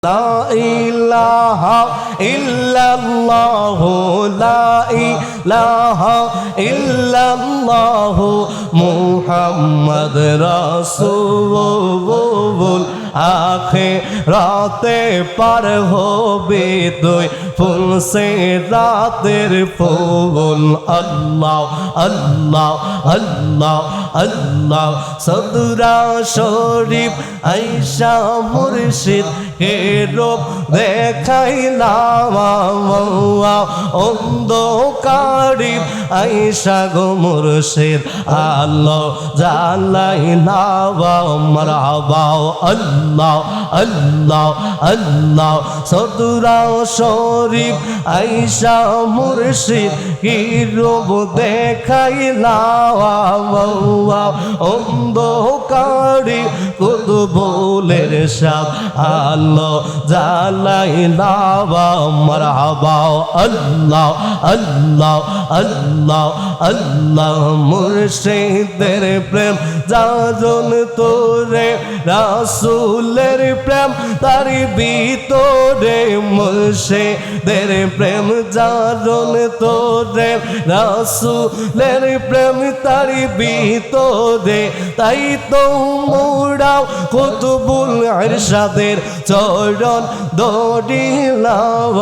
لا إله إلا الله لا إله إلا الله محمد رسول আখিরাতে পার হবে দুই ফুল সে রাতের ফুল আল্লাহ আল্লাহ আল্লাহ আল্লাহ সদরা শরীফ আয়েশা মুর্শিদ হে রূপ দেখাইলাম অন্ধকারে আয়েশা গো মুর্শিদ আলো জ্বালাইলাম মারহাবা আল্লাহ আল্লাহ আল্লাহ সদরা শরীফ আয়েশা মুর্শিদ হে রূপ দেখাইলাম অন্ধকারে কুতুবুলের সাব আলো জ্বালাইলাম মারহাবা আল্লাহ আল্লাহ আল্লাহ আল্লাহ মুর্শিদের প্রেম জাজন তোরে রাসূলের প্রেম তার ভিতরে মুর্শিদের প্রেম জাজন তোরে রাসূলের প্রেম তার ভিতরে তাই তো মুড়াও কুতুবুল ইরশাদের চরণ দড়িলাম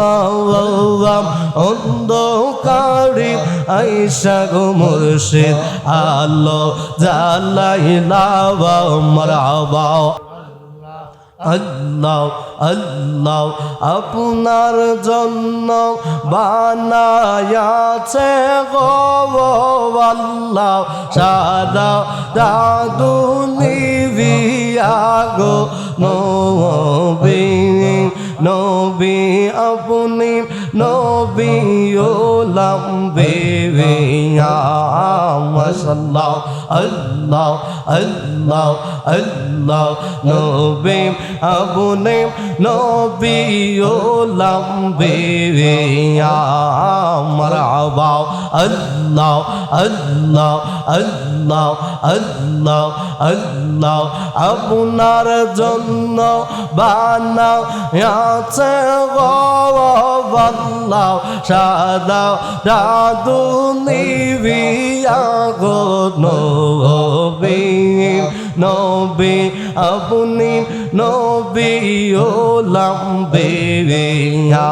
অন্ধকারে আয়েশা গো মুর্শিদ আলো জ্বালাইলাম মারহাবা আল্লাহ আল্লাহ আপনার জন্য বানায়াছে গো আল্লাহ সারা দুনিয়া গো নবী নবী আপনি নবী ওলাম বেবিয়া মাশাআল্লাহ আল্লাহ আল্লাহ আল্লাহ নবী আপনি নবী ওলাম বেবিয়া মারহাবা আল্লাহ আল্লাহ আল্লাহ আল্লাহ আল্লাহ আপনার জন্য বানায়াছে গো আল্লাহ সারা দুনিয়া গো নবী নবী আপনি নবী ওলাম বেবিয়া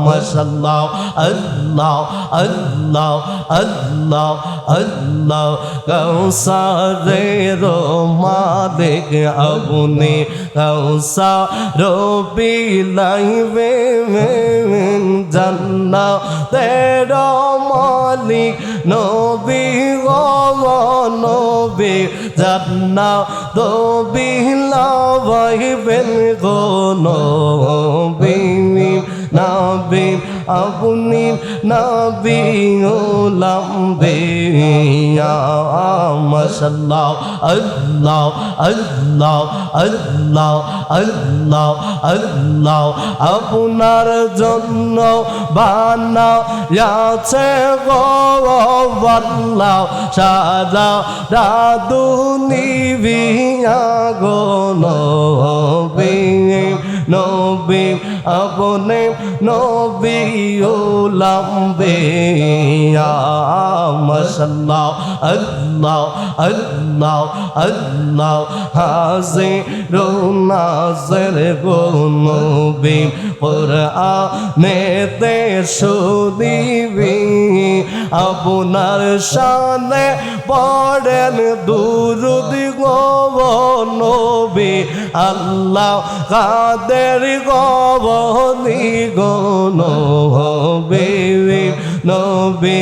মাশাআল্লাহ আল্লাহ আল্লাহ আল্লাহ আল্লাহ কাউসারের মালিক আপনি কাউসার বিলাইবে জান্নাতের মালিক নবী গো নবী জান্নাত বিলাইবেন গো নবী নবী আপনি নবী ওলাম বেবিয়া মাশাআল্লাহ আল্লাহ আল্লাহ আল্লাহ আল্লাহ আল্লাহ আপনার জন্য বানায়াছে গো আল্লাহ সারা দুনিয়া গো নবী নবী আপনি নবী ওলাম বেবিয়া মাশাআল্লাহ আল্লাহ আল্লাহ আল্লাহ হাজিরুন নাজির গো নবী কুরআনেতে শুনিবি আপনার শানে পড়েন দুরূদ গো নবী আল্লাহ কাদের গবনি গো নবী নবী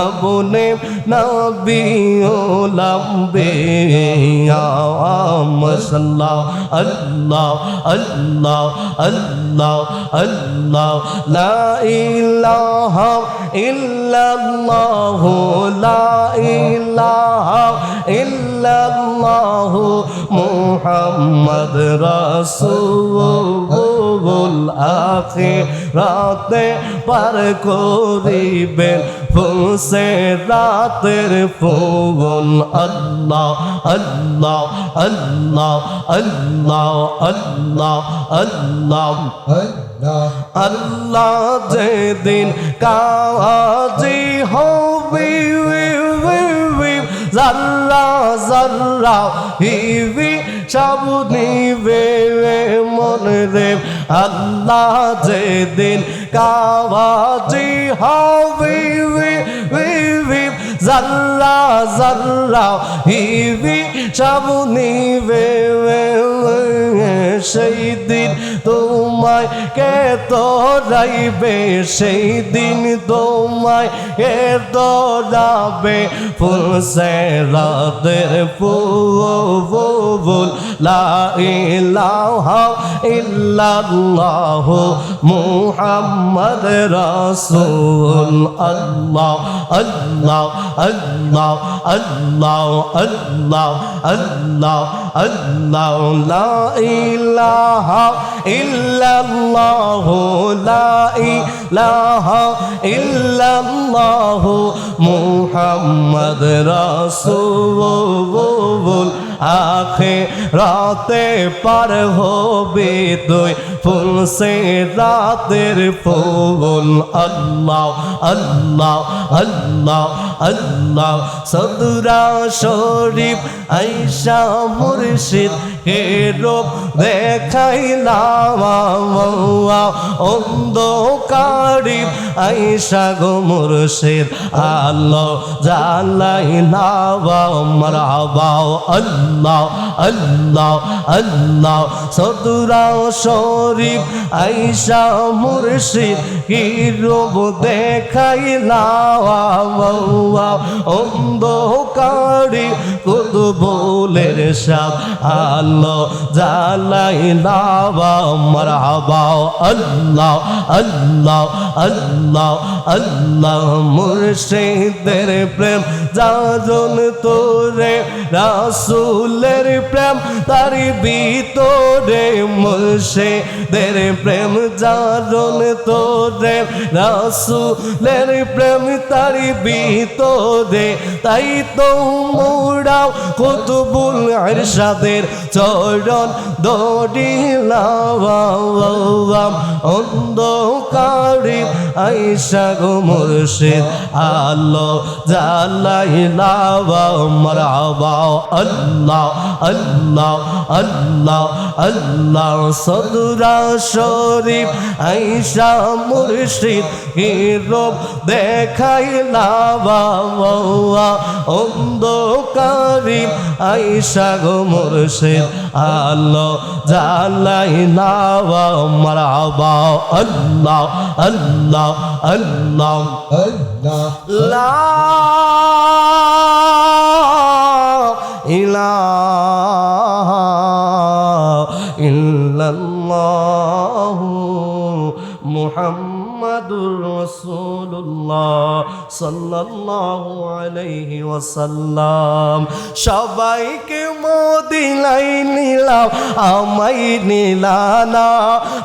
আপনি নবী ওলাম বেবিয়া মাশাআল্লাহ আল্লাহ আল্লাহ আল্লাহ আল্লাহ লা ইলাহা ইল্লাল্লাহু লা ইলাহা ইল্লাল্লাহু মুহাম্মদ রাসূল আখিরাতে পার করিবেন ফুলছে রাতের ফুল আল্লাহ আল্লাহ আল্লাহ আল্লাহ আল্লাহ আল্লাহ আল্লাহ যেদিন কাজী হবে জাল্লা জাল্লা হিবি সব নিবে মন রে আল্লাহ যেদিন কাজী হবে জাল্লা জাল্লা হিবি সব নিবে সেই দিন তোমায় কে তোরাইবে সেই দিন তোমায় কে তোরাবে ফুলছে রাতের ফুল লা ইলাহা ইল্লাল্লাহ মুহাম্মদ রাসূল আল্লাহ আল্লাহ আল্লাহ আল্লাহ আল্লাহ আল্লাহ আল্লাহ লা ইলাহা ইল্লাল্লাহ লা ইলাহা ইল্লাল্লাহ মুহাম্মদ রাসূল আখিরাতে পার হবে তুই ফুলছে রাতের ফুল আল্লাহ আল্লাহ আল্লাহ আল্লাহ সদরা শরীফ আয়েশা মুর্শিদ কে রূপ দেখাইলাম অন্ধকারি আয়েশা গো মুর্শিদ আলো জ্বালাইলাম মারহাবা আল্লাহ আল্লাহ আল্লাহ সদরা শরীফ আয়েশা মুর্শিদ কি রূপ দেখাইলাম অন্ধকারি কুতুবুলের সাথ আলো জ্বালাইলাম মারহাবা আল্লাহ আল্লাহ আল্লাহ আল্লাহ মুর্শিদের প্রেম জাজন তোরে রাসূলের প্রেম তার ভিতরে মুর্শিদের প্রেম জাজন তোরে রাসূলের প্রেম তার ভিতরে তাই তো মুড়াও কুতুবুল ইরশাদের চরণ দড়িলাম অন্ধকারি আয়েশা গো মুর্শিদ আলো জ্বালাইলাম মারহাবা আল্লাহ আল্লাহ আল্লাহ আল্লাহ সদরা শরীফ আয়েশা মুর্শিদ কি রূপ দেখাইলাম অন্ধকারি আয়েশা গো মুর্শিদ আলো জ্বালাইলাম মারহাবা আল্লাহ আল্লাহ আল্লাহ লা ইলাহা ইল্লাল্লাহ মুহাম্মাদুর রাসূলুল্লাহ সাল্লাল্লাহু আলাইহি ওয়াসাল্লাম সবাইকে মদিনায় নিলাম আমায় নিলানা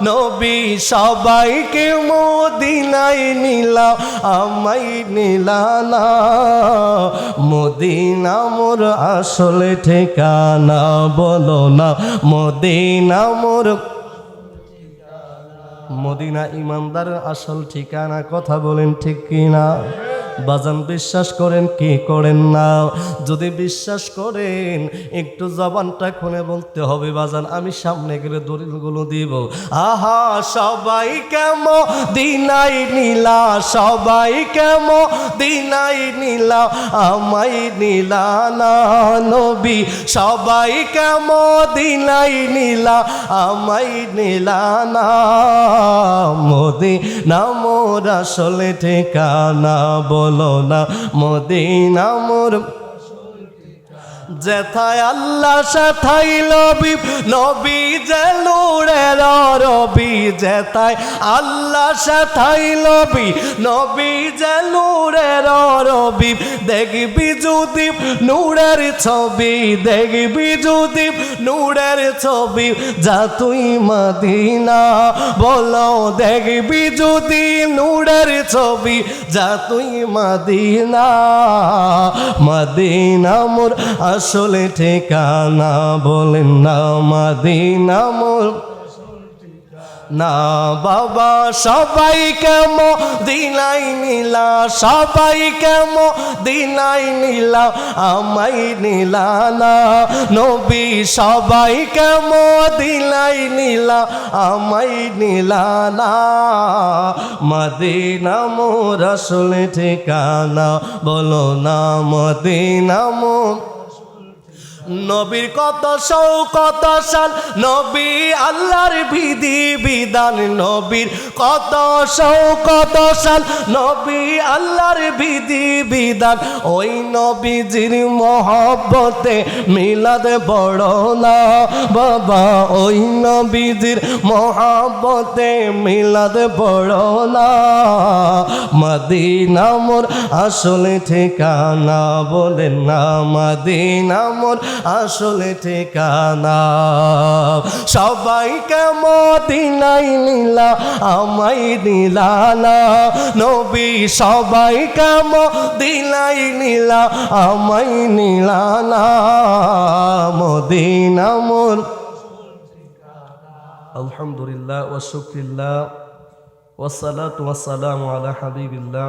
নবী সবাইকে মদিনায় নিলাম আমায় নিলানা মদিনা মোর আসল ঠিকানা বলো না মদিনা মোর মদিনা ইমানদারের আসল ঠিকানা কথা বলেন ঠিক কিনা বাজান বিশ্বাস করেন কি করেন না যদি বিশ্বাস করেন একটু জবানটা খুলে বলতে হবে বাজান আমি সামনে গেলে দলিলগুলো দিব আহা সবাই কেমন দিনাই নীলা সবাই কেমন দিনাই নীলা আমায় নীলা না নবী সবাই কেমন দিনাই নীলা আমায় নীলা না মদিনা মোর আসলে ঠিকানা বলো না মদিনা মোর যেথায় আল্লাহ সেথাই নবী নবী যে নূরের রবি যেতায় আল্লাহ সাথাই নবী নবী যে নূরের রবি দেখবি যদি নূরের ছবি দেখবি যদি নূরের ছবি যা তুই মদিনা বলো দেখবি যদি নূরের ছবি যা তুই মদিনা মদিনা মোর আসলে ঠিকানা বলেন না মদিনা মোর না বাবা সবাই কেমো দিনাই নীলা সবাই কেমো দিনাই নীলা আমাই নীলা না নবী সবাই কেমো দিনাই নীলা আমাই নীলা না মদিনা মোর আসলে ঠিকানা বলো না মদিনা মোর নবীর কত শৌকত শান নবী আল্লাহর বিধি বিধান নবীর কত শৌকত শান নবী আল্লাহর বিধি বিধান ওই নবীজির মহব্বতে মিলাদ বড় না বাবা ওই নবীজির মহব্বতে মিলাদ বড় না মদিনা মোর আসলে ঠিকানা বলেন না মদিনা মোর আসলে ঠিকানা সবাইকে মদিনায় নিলা আমায় নিলা না নবী সবাইকে মদিনায় নিলা আমায় নিলা না মদিনা মোর আলহামদুলিল্লাহ ওয়া শুকরিল্লাহ ওয়া সালাতু ওয়া সালামু আলা হাবিবিল্লাহ